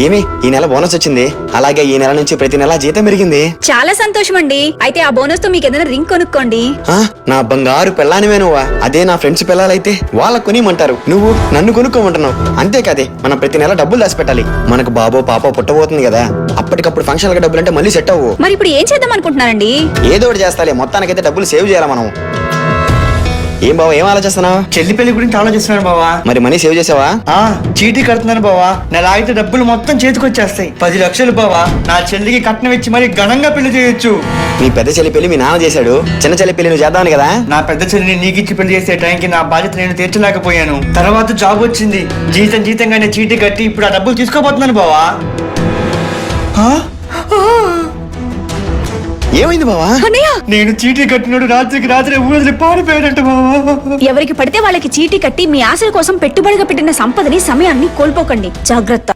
ఏమి ఈ నెల బోనస్ వచ్చింది, అలాగే ఈ నెల నుంచి ప్రతి నెల జీతం పెరిగింది. చాలా సంతోషం అండి. అయితే ఆ బోనస్ తో మీకు ఏదైనా రింగ్ కొనుక్కోండి. నా బంగారు పిల్లానివే నువ్వా? అదే నా ఫ్రెండ్స్ పిల్లలైతే వాళ్ళకు కొనిమంటారు, నువ్వు నన్ను కొనుక్కోమంటున్నావు. అంతే కదే, మనం ప్రతి నెల డబ్బులు దాచిపెట్టాలి. మనకు బాబో పాపో పుట్టబోతుంది కదా, అప్పటికప్పుడు ఫంక్షన్ డబ్బులు అంటే మళ్ళీ సెట్ అవ్వు. మరి ఇప్పుడు ఏం చేద్దాం అనుకుంటున్నారండి? ఏదో ఒకటి చేస్తాలే, మొత్తానికైతే డబ్బులు సేవ్ చేయాలి మనం. ఏం బావా, ఏం ఆలోచిస్తున్నావు? చెల్లి పెళ్లి గురించి ఆలోచిస్తున్నాను బావా. మరి మనీ సేవ్ చేసావా? చీటీ కడుతున్నాను బావా. నెల ఆగితే డబ్బులు మొత్తం చేతికి వచ్చేస్తాయి. 10 లక్షలు బావా. నా చెల్లికి కట్నం ఇచ్చి మరి ఘనంగా పెళ్లి చేయొచ్చు. మీ పెద్ద చెల్లి పెళ్లి మీ నాన్న చేశాడు, చిన్న చెల్లి పెళ్లి నువ్వు చేద్దామని కదా. నా పెద్ద చెల్లిని నీకిచ్చి పెళ్లి చేసే టైంకి నా బాధ్యత నేను తీర్చలేకపోయాను. తర్వాత జాబ్ వచ్చింది, జీతంగానే చీటీ కట్టి ఇప్పుడు ఆ డబ్బులు తీసుకోబోతున్నాను బావా. ఏమైంది బావా? నేను చీటీ కట్టినోడు రాత్రికి రాత్రి ఊరిని పారిపోయాడంట బావా. ఎవరికి పడితే వాళ్ళకి చీటీ కట్టి మీ ఆశల కోసం పెట్టుబడిగా పెట్టిన సంపదని సమయాన్ని కోల్పోకండి. జాగ్రత్త.